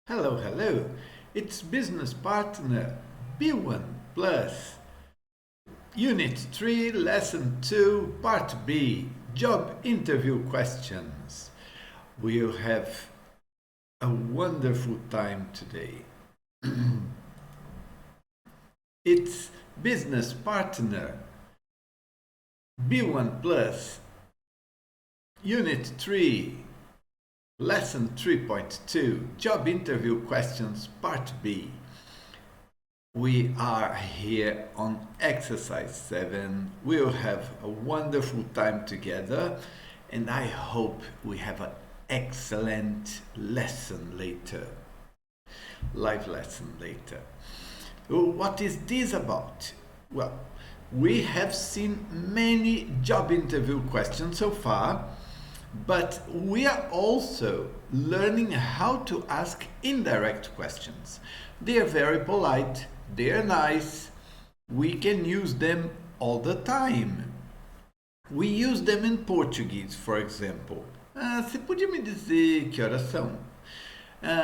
Hello, hello. It's business partner B1 plus Unit 3, Lesson 2, Part B, Job Interview Questions. We'll have a wonderful time today. It's business partner B1 plus Unit 3, Lesson 3.2, Job Interview Questions, Part B. We are here on exercise 7. We'll have a wonderful time together, and I hope we have an excellent lesson later. Live lesson later. What is this about? Well, we have seen many job interview questions so far, but we are also learning how to ask indirect questions. They are very polite, they are nice, we can use them all the time. We use them in Portuguese, for example. Você podia me dizer que horas são?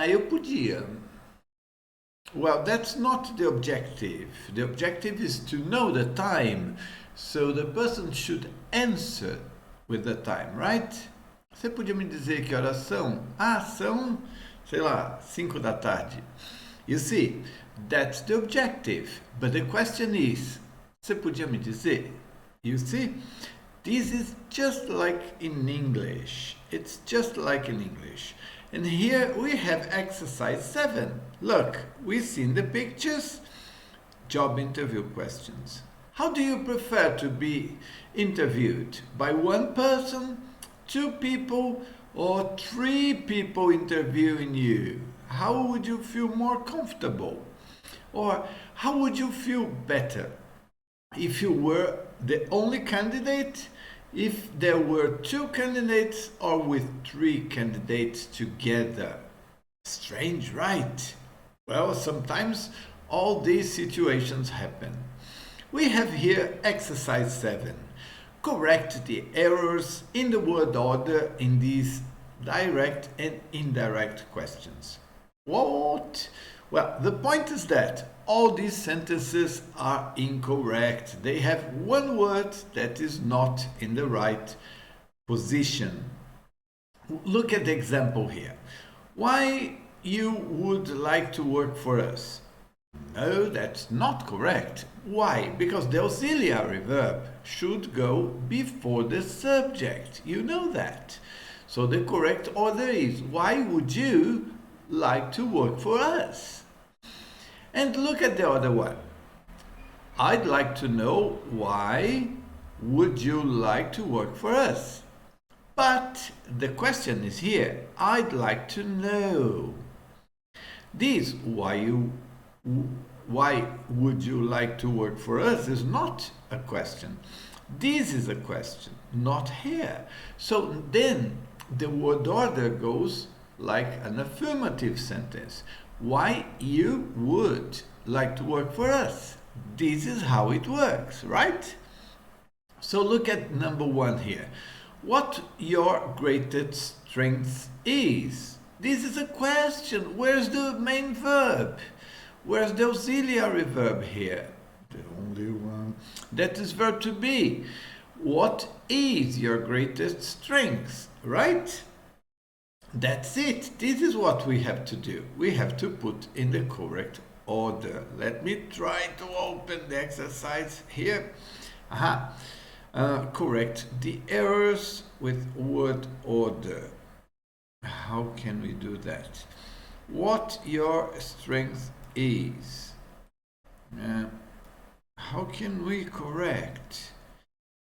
Eu podia. Well, that's not the objective. The objective is to know the time, so the person should answer with the time, right? Você podia me dizer que horas são? São, sei lá, 5 da tarde. You see, that's the objective. But the question is, você podia me dizer? You see, this is just like in English. It's just like in English. And here we have exercise 7. Look, we see in the pictures job interview questions. How do you prefer to be interviewed? By one person, 2 people, or 3 people interviewing you? How would you feel more comfortable? Or how would you feel better if you were the only candidate, if there were 2 candidates, or with 3 candidates together? Strange, right? Well, sometimes all these situations happen. We have here exercise 7. Correct the errors in the word order in these direct and indirect questions. What? Well, the point is that all these sentences are incorrect. They have one word that is not in the right position. Look at the example here. Why you would like to work for us? No, that's not correct. Why? Because the auxiliary verb should go before the subject. You know that. So the correct order is, why would you like to work for us? And look at the other one. I'd like to know, why would you like to work for us? But the question is here, I'd like to know. This, why would you like to work for us, is not a question. This is a question, not here. So then the word order goes like an affirmative sentence. Why you would like to work for us? This is how it works, right? So look at number 1 here. What your greatest strength is? This is a question. Where's the main verb? Where's the auxiliary verb here? The only one. That is verb to be. What is your greatest strength, right? That's it. This is what we have to do. We have to put in the correct order. Let me try to open the exercise here. Correct the errors with word order. How can we do that? What your strength is. How can we correct?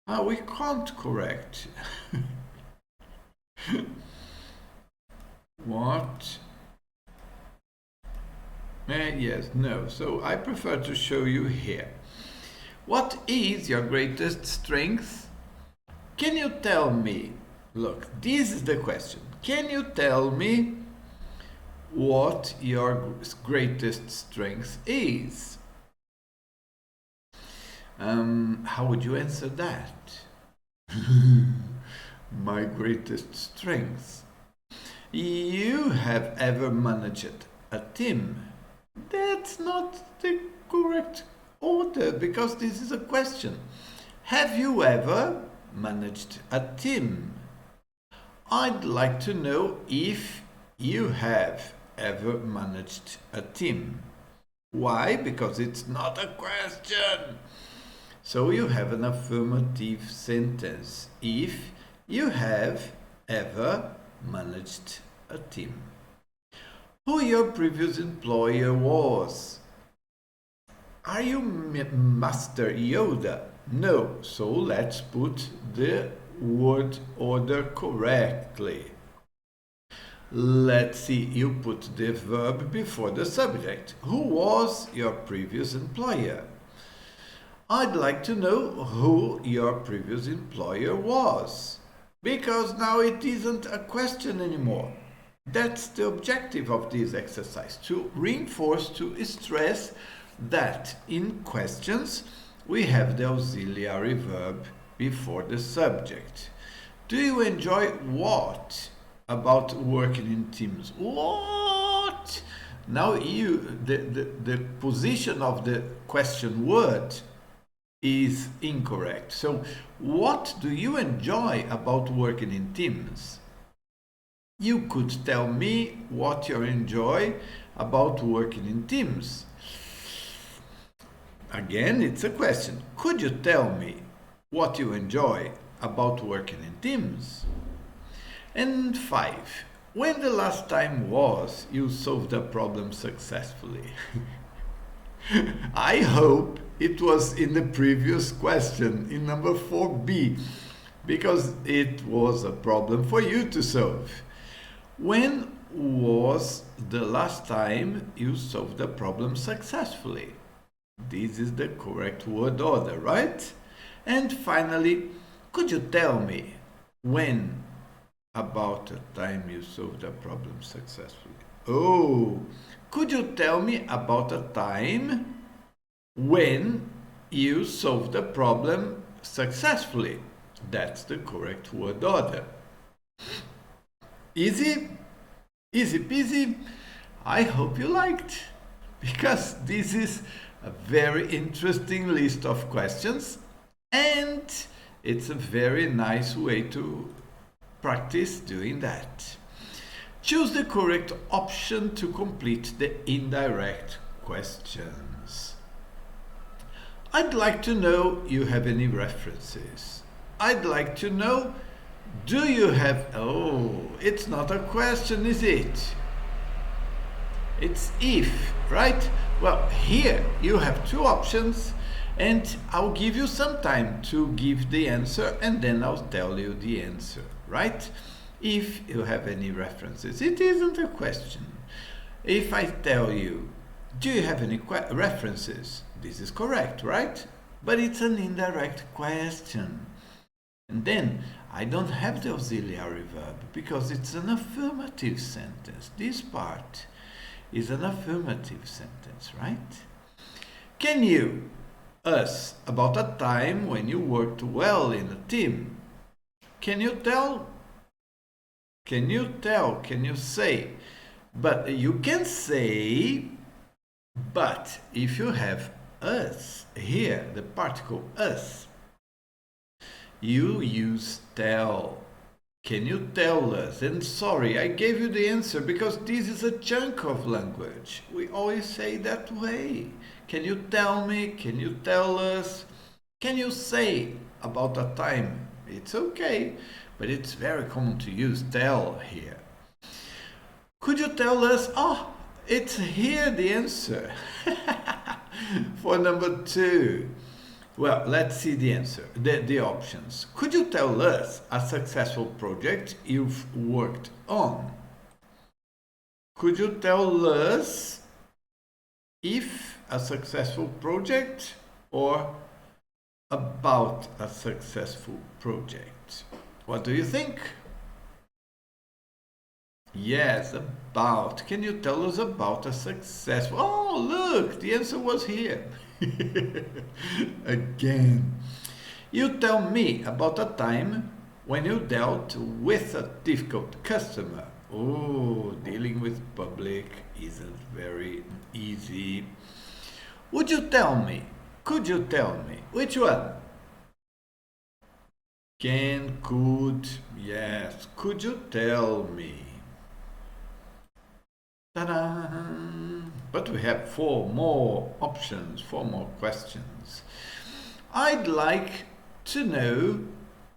We can't correct. What? Yes, no. So I prefer to show you here. What is your greatest strength? Can you tell me? Look, this is the question. Can you tell me what your greatest strength is? How would you answer that? My greatest strength. You have ever managed a team. That's not the correct order because this is a question. Have you ever managed a team? I'd like to know if you have ever managed a team. Why? Because it's not a question. So you have an affirmative sentence. If you have ever managed a team. Who your previous employer was? Are you Master Yoda? No, so let's put the word order correctly. Let's see, you put the verb before the subject. Who was your previous employer? I'd like to know who your previous employer was. Because now it isn't a question anymore. That's the objective of this exercise, to reinforce, to stress that in questions we have the auxiliary verb before the subject. Do you enjoy what about working in teams? What? Now the position of the question word is incorrect. So what do you enjoy about working in teams? You could tell me what you enjoy about working in teams. Again, it's a question. Could you tell me what you enjoy about working in teams? And 5. When the last time was you solved a problem successfully? I hope it was in the previous question, in number 4b, because it was a problem for you to solve. When was the last time you solved a problem successfully? This is the correct word order, right? And finally, could you tell me when about a time you solved a problem successfully? Oh, could you tell me about a time when you solved a problem successfully? That's the correct word order. Easy? Easy peasy? I hope you liked, because this is a very interesting list of questions and it's a very nice way to practice doing that. Choose the correct option to complete the indirect questions. I'd like to know you have any references. I'd like to know, do you have... Oh, it's not a question, is it? It's if, right? Well, here you have two options and I'll give you some time to give the answer and then I'll tell you the answer, right? If you have any references, it isn't a question. If I tell you, do you have any references? This is correct, right? But it's an indirect question. And then I don't have the auxiliary verb because it's an affirmative sentence. This part is an affirmative sentence, right? Can you us about a time when you worked well in a team? Can you tell? Can you tell? Can you say? But you can say, but if you have us here, the particle us, you use tell. Can you tell us? And sorry, I gave you the answer because this is a chunk of language. We always say that way. Can you tell me? Can you tell us? Can you say about a time? It's okay, but it's very common to use tell here. Could you tell us? Oh, it's here the answer. For number 2. Well, let's see the answer, the options. Could you tell us a successful project you've worked on? Could you tell us if a successful project or about a successful project? What do you think? Yes, about. Can you tell us about a successful... Oh, look, the answer was here. Again. You tell me about a time when you dealt with a difficult customer. Oh, dealing with public isn't very easy. Would you tell me? Could you tell me? Which one? Can, could, yes. Could you tell me? Ta-da! But we have 4 more options, 4 more questions. I'd like to know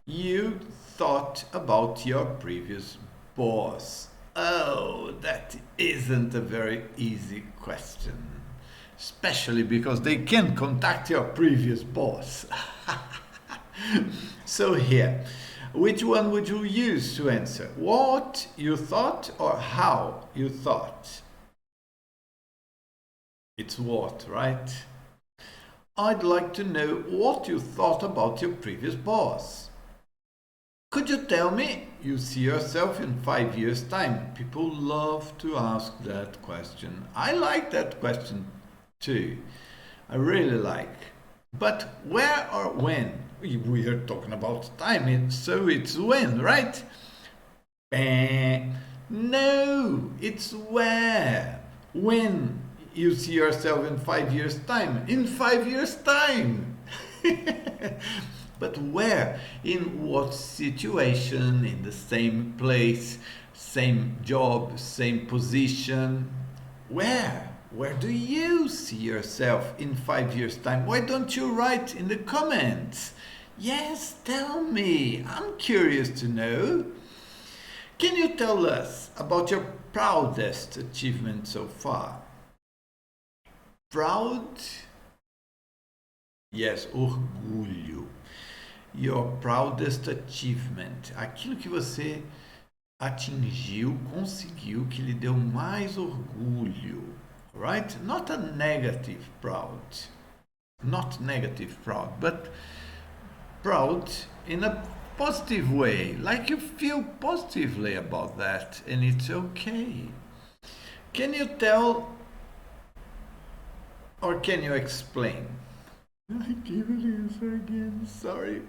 you thought about your previous boss. Oh, that isn't a very easy question, especially because they can contact your previous boss. So here, which one would you use to answer? What you thought or how you thought? It's what, right? I'd like to know what you thought about your previous boss. Could you tell me you see yourself in 5 years' time? People love to ask that question. I like that question too. I really like. But where or when? We are talking about time, so it's when, right? No, it's where. When you see yourself in 5 years' time. In 5 years' time. But where? In what situation? In the same place, same job, same position? Where? Where do you see yourself in 5 years' time? Why don't you write in the comments? Yes, tell me. I'm curious to know. Can you tell us about your proudest achievement so far? Proud? Yes, orgulho. Your proudest achievement. Aquilo que você atingiu, conseguiu, que lhe deu mais orgulho. Right? Not a negative proud. Not negative proud, but proud in a positive way. Like you feel positively about that, and it's okay. Can you tell or can you explain? I give an answer again, sorry.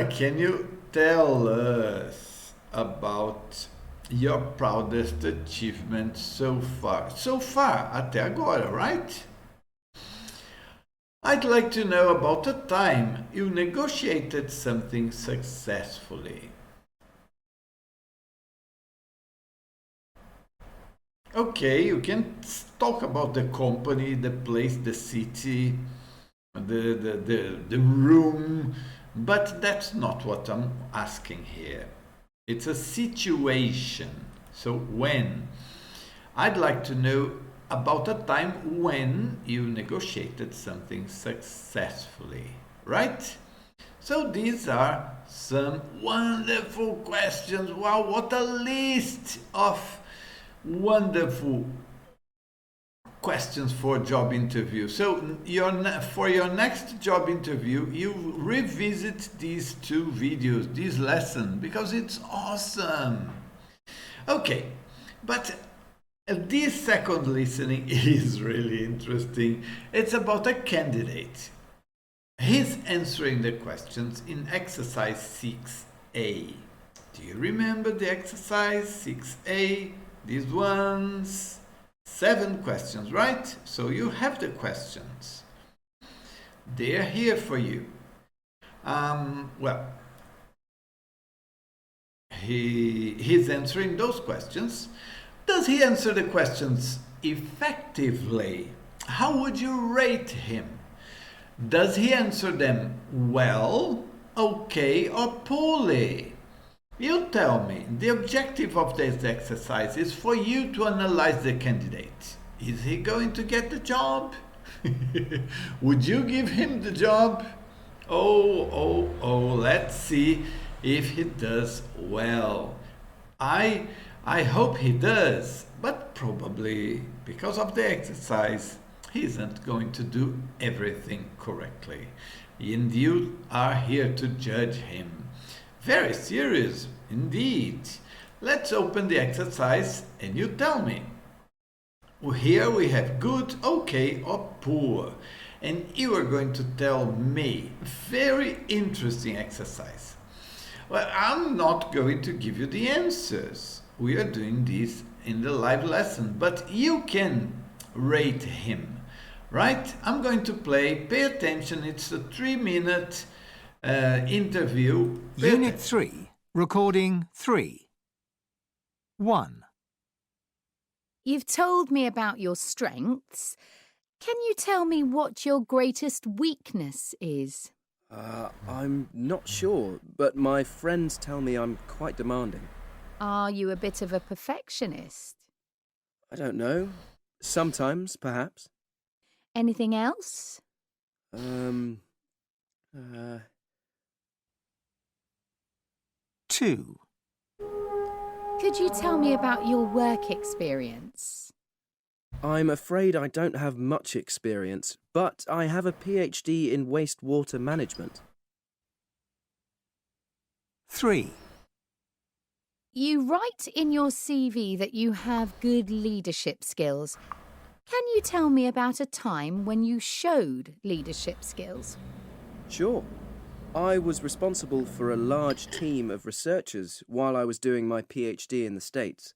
Can you tell us about your proudest achievement so far? So far, até agora, right? I'd like to know about a time you negotiated something successfully. Okay, you can talk about the company, the place, the city, the room, but that's not what I'm asking here. It's a situation. So when? I'd like to know about a time when you negotiated something successfully, right? So these are some wonderful questions. Wow, what a list of wonderful questions for job interview. So for your next job interview, you revisit these 2 videos, this lesson, because it's awesome. Okay, but this second listening is really interesting. It's about a candidate. He's answering the questions in exercise 6A. Do you remember the exercise 6A? These ones? 7 questions, right? So you have the questions. They are here for you. He's answering those questions. Does he answer the questions effectively? How would you rate him? Does he answer them well, okay, or poorly? You tell me. The objective of this exercise is for you to analyze the candidate. Is he going to get the job? Would you give him the job? Oh, let's see if he does well. I hope he does, but probably because of the exercise, he isn't going to do everything correctly. And you are here to judge him. Very serious indeed. Let's open the exercise and you tell me. Here we have good, okay, or poor. And you are going to tell me. Very interesting exercise. Well, I'm not going to give you the answers. we are doing this in the live lesson, but you can rate him, right? I'm going to play. Pay attention. It's a 3-minute interview. Unit 3, recording 3. 1. You've told me about your strengths. Can you tell me what your greatest weakness is? I'm not sure, but my friends tell me I'm quite demanding. Are you a bit of a perfectionist? I don't know. Sometimes, perhaps. Anything else? 2. Could you tell me about your work experience? I'm afraid I don't have much experience, but I have a PhD in wastewater management. 3. You write in your CV that you have good leadership skills. Can you tell me about a time when you showed leadership skills? Sure. I was responsible for a large team of researchers while I was doing my PhD in the States.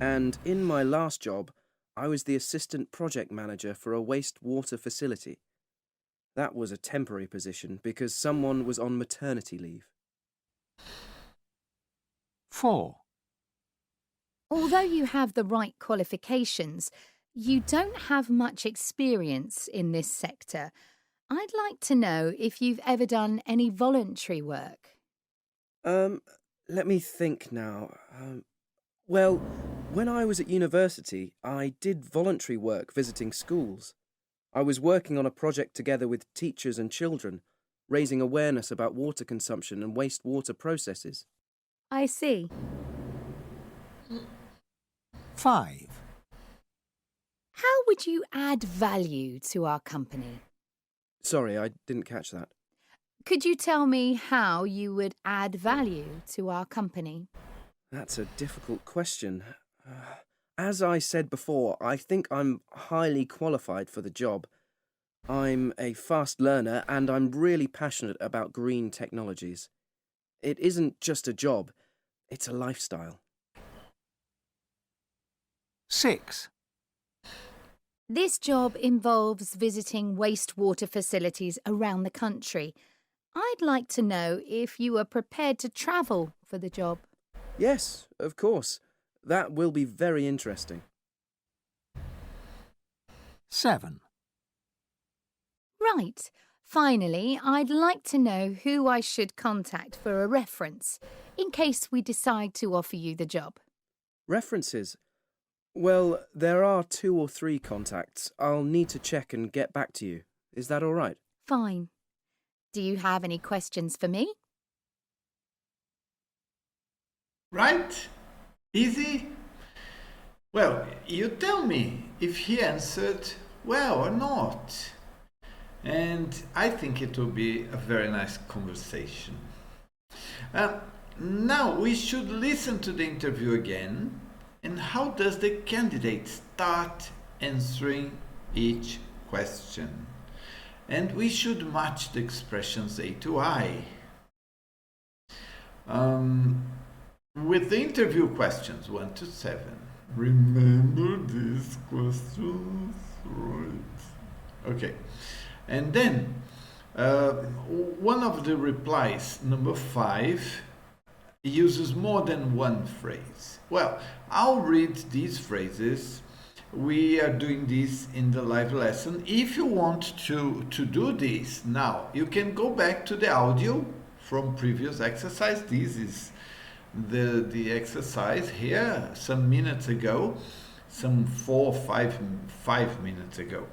And in my last job, I was the assistant project manager for a wastewater facility. That was a temporary position because someone was on maternity leave. 4. Although you have the right qualifications, you don't have much experience in this sector. I'd like to know if you've ever done any voluntary work. Let me think now. Well, when I was at university, I did voluntary work visiting schools. I was working on a project together with teachers and children, raising awareness about water consumption and wastewater processes. I see. 5. How would you add value to our company? Sorry, I didn't catch that. Could you tell me how you would add value to our company? That's a difficult question. As I said before, I think I'm highly qualified for the job. I'm a fast learner and I'm really passionate about green technologies. It isn't just a job, it's a lifestyle. 6. This job involves visiting wastewater facilities around the country. I'd like to know if you are prepared to travel for the job. Yes, of course. That will be very interesting. 7. Right. Finally, I'd like to know who I should contact for a reference, in case we decide to offer you the job. References? Well, there are 2 or 3 contacts. I'll need to check and get back to you. Is that all right? Fine. Do you have any questions for me? Right? Easy? Well, you tell me if he answered well or not. And I think it will be a very nice conversation. Now we should listen to the interview again. And how does the candidate start answering each question? And we should match the expressions A to I. With the interview questions 1 to 7. Remember these questions, right? Okay. And then one of the replies, number 5, uses more than one phrase. Well, I'll read these phrases. We are doing this in the live lesson. If you want to do this now, you can go back to the audio from previous exercise. This is the exercise here some minutes ago, some 5 minutes ago.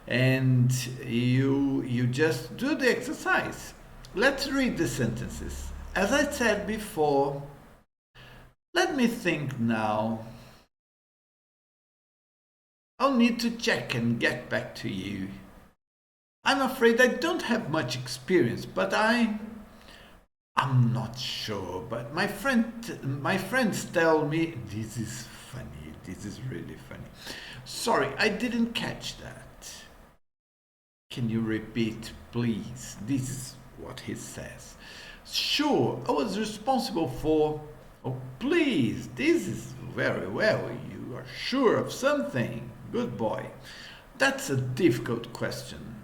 And you just do the exercise. Let's read the sentences. As I said before, let me think now. I'll need to check and get back to you. I'm afraid I don't have much experience, but I'm not sure. But my friends tell me this is funny. This is really funny. Sorry, I didn't catch that. Can you repeat, please? This is what he says. Sure, I was responsible for Oh, please, this is very well. You are sure of something. Good boy. That's a difficult question.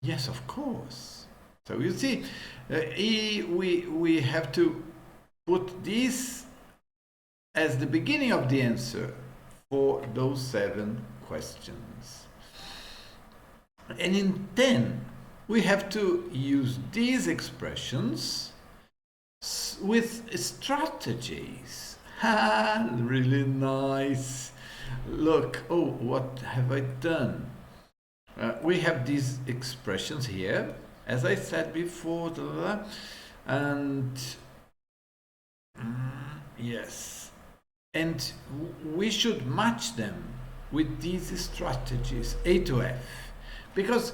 Yes, of course. So you see, we have to put this as the beginning of the answer for those 7 questions. And in 10, we have to use these expressions with strategies. Really nice. Look, oh, what have I done? We have these expressions here, as I said before, and yes, and we should match them with these strategies, A to F, because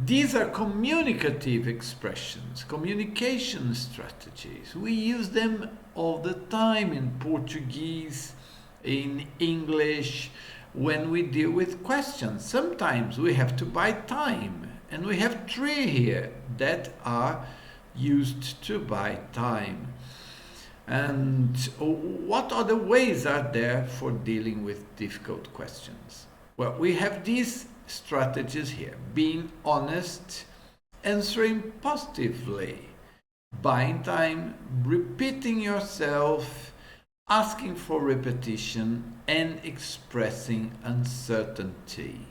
these are communicative expressions, communication strategies. We use them all the time in Portuguese, in English, when we deal with questions. Sometimes we have to buy time, and we have 3 here that are used to buy time. And what other ways are there for dealing with difficult questions? Well, we have these strategies here: being honest, answering positively, buying time, repeating yourself, asking for repetition, and expressing uncertainty.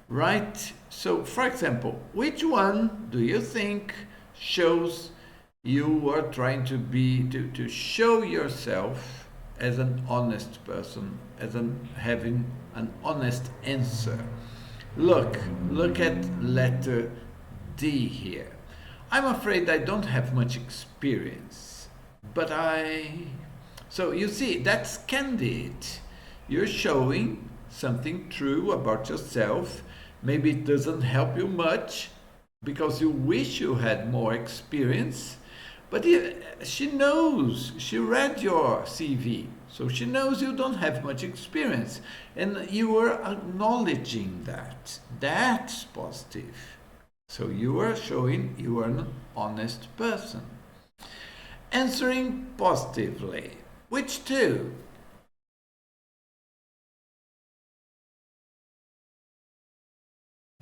Right? So, for example, which one do you think shows you are trying to show yourself as an honest person, as having an honest answer? Look at letter D here. I'm afraid I don't have much experience, but So you see, that's candid. You're showing something true about yourself. Maybe it doesn't help you much because you wish you had more experience, but she knows, she read your CV, so she knows you don't have much experience, and you are acknowledging that. That's positive. So you are showing you are an honest person. Answering positively. Which two?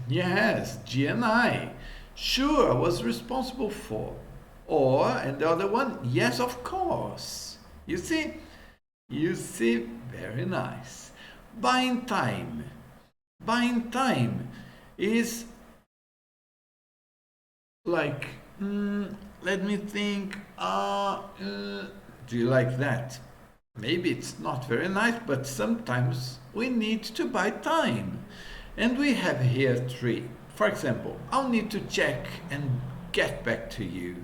Yes, G and I. Sure, I was responsible for. Or, and the other one, yes, of course. You see, very nice. Buying time. Buying time is like, let me think, do you like that? Maybe it's not very nice, but sometimes we need to buy time. And we have here 3. For example, I'll need to check and get back to you.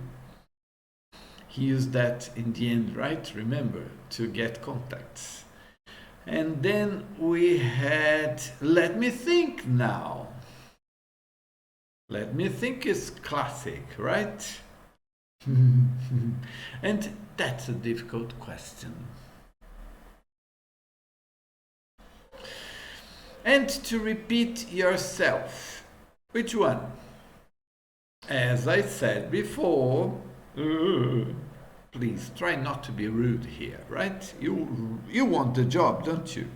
He used that in the end, right? Remember, to get contacts. And then we had, let me think now. Let me think is classic, right? And that's a difficult question. And to repeat yourself. Which one? As I said before, please try not to be rude here, right? You want the job, don't you?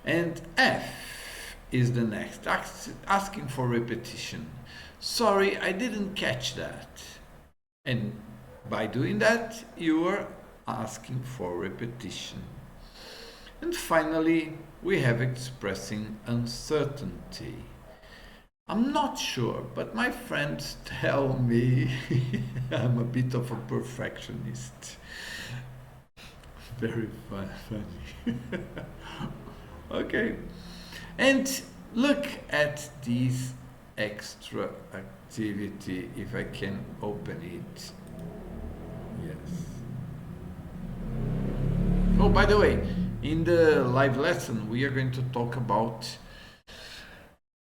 And F is the next, asking for repetition. Sorry, I didn't catch that. And by doing that, you are asking for repetition. And finally, we have expressing uncertainty. I'm not sure, but my friends tell me I'm a bit of a perfectionist. Very funny. Okay. And look at this extra activity, if I can open it. Yes. Oh, by the way, in the live lesson, we are going to talk about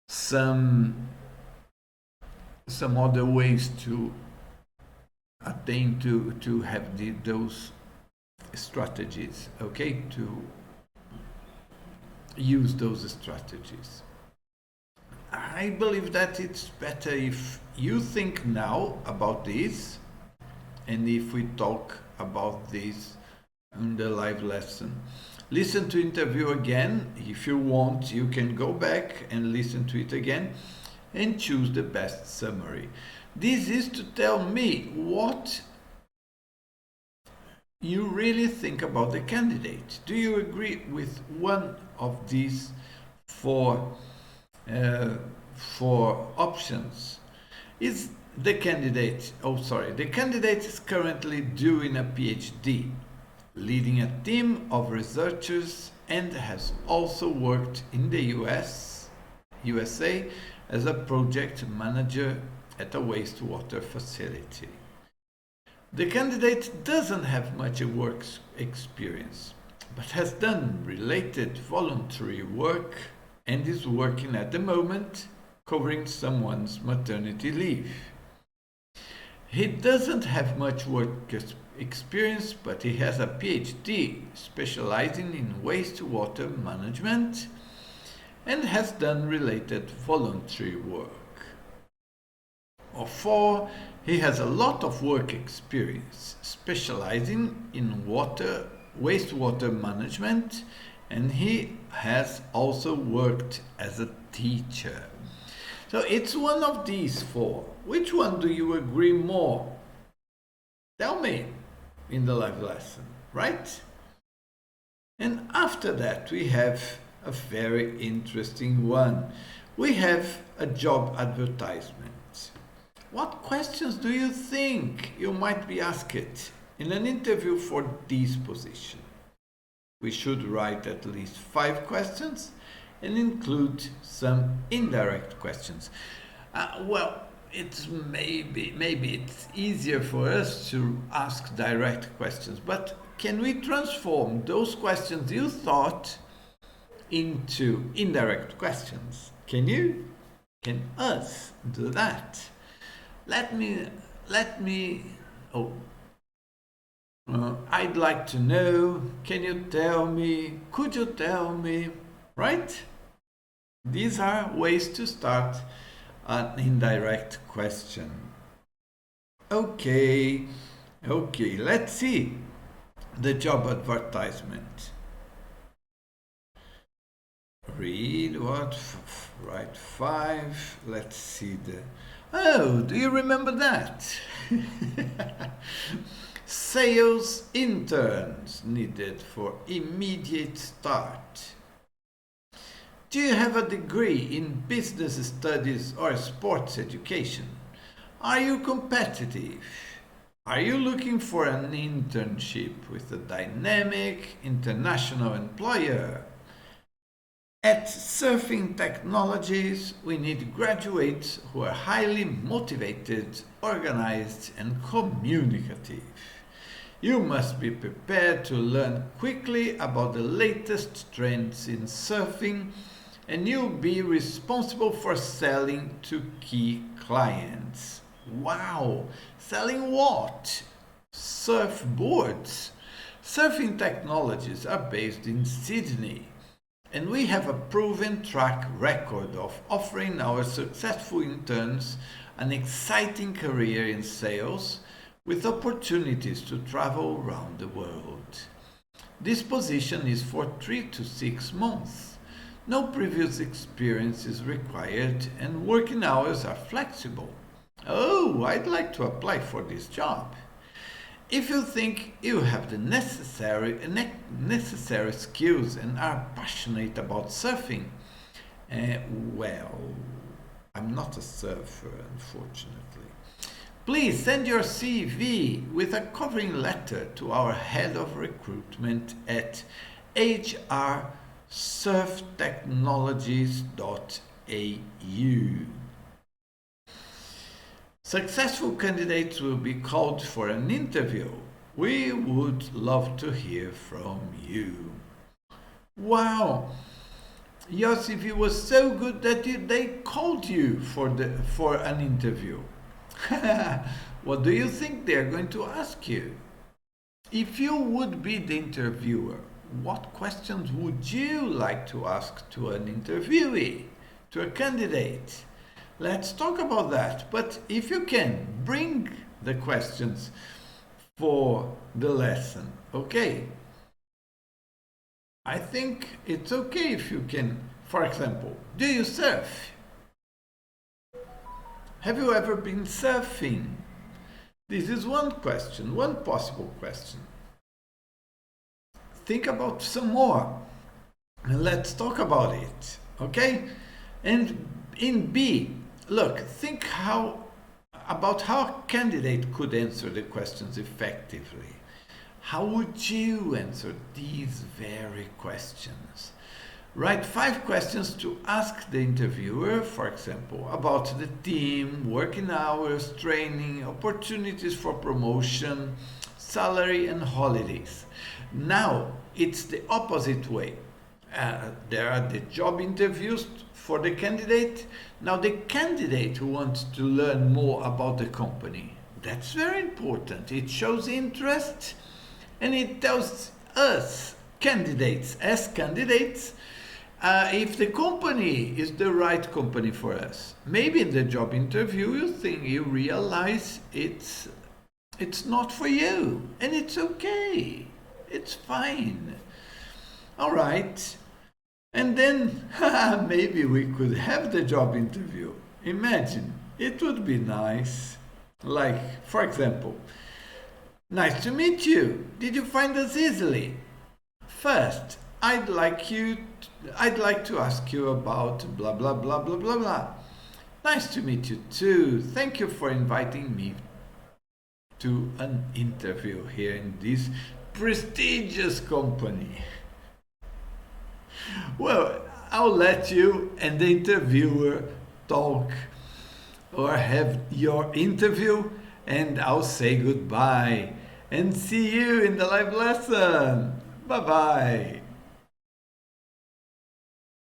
some other ways to attain to have those strategies, okay? To use those strategies. I believe that it's better if you think now about this, and if we talk about this in the live lesson. Listen to interview again. If you want, you can go back and listen to it again and choose the best summary. This is to tell me what you really think about the candidate. Do you agree with one of these four options? Is the candidate, the candidate is currently doing a PhD, leading a team of researchers, and has also worked in the USA as a project manager at a wastewater facility. The candidate doesn't have much work experience, but has done related voluntary work and is working at the moment covering someone's maternity leave. He doesn't have much work experience, but he has a PhD specializing in wastewater management and has done related voluntary work. Or 4, he has a lot of work experience specializing in wastewater management, and he has also worked as a teacher. So it's one of these 4. Which one do you agree more? Tell me in the live lesson, right? And after that, we have a very interesting one. We have a job advertisement. What questions do you think you might be asked in an interview for this position? We should write at least 5 questions and include some indirect questions. It's maybe it's easier for us to ask direct questions, but can we transform those questions you thought into indirect questions? Can you? Can us do that? I'd like to know, can you tell me, could you tell me, right? These are ways to start an indirect question. Okay, let's see the job advertisement. Read what? Write 5. Let's see the... Oh, do you remember that? Sales interns needed for immediate start. Do you have a degree in business studies or sports education? Are you competitive? Are you looking for an internship with a dynamic international employer? At Surfing Technologies, we need graduates who are highly motivated, organized, and communicative. You must be prepared to learn quickly about the latest trends in surfing, and you'll be responsible for selling to key clients. Wow! Selling what? Surfboards. Surfing Technologies are based in Sydney, and we have a proven track record of offering our successful interns an exciting career in sales with opportunities to travel around the world. This position is for 3 to 6 months. No previous experience is required and working hours are flexible. Oh, I'd like to apply for this job. If you think you have the necessary skills and are passionate about surfing, I'm not a surfer, unfortunately. Please send your CV with a covering letter to our head of recruitment at hrsurftechnologies.au. Successful candidates will be called for an interview. We would love to hear from you. Wow! Your CV was so good that they called you for an interview. What do you think they're going to ask you? If you would be the interviewer, what questions would you like to ask to an interviewee, to a candidate? Let's talk about that. But if you can, bring the questions. for the lesson. Okay? I think it's okay if you can, for example, do you surf? Have you ever been surfing? This is one question, one possible question. Think about some more and let's talk about it, okay? And in B, look, think about how a candidate could answer the questions effectively. How would you answer these very questions? Write 5 questions to ask the interviewer, for example, about the team, working hours, training, opportunities for promotion, salary and holidays. Now, it's the opposite way. There are the job interviews for the candidate. Now, the candidate who wants to learn more about the company. That's very important. It shows interest and it tells us, candidates, as candidates, if the company is the right company for us. Maybe in the job interview you realize it's not for you, and it's okay. It's fine. All right. And then maybe we could have the job interview. Imagine, it would be nice. Like, for example, nice to meet you. Did you find us easily? First, I'd like to ask you about blah blah blah blah blah blah. Nice to meet you too. Thank you for inviting me to an interview here in this prestigious company. Well, I'll let you and the interviewer talk or have your interview, and I'll say goodbye and see you in the live lesson. Bye bye.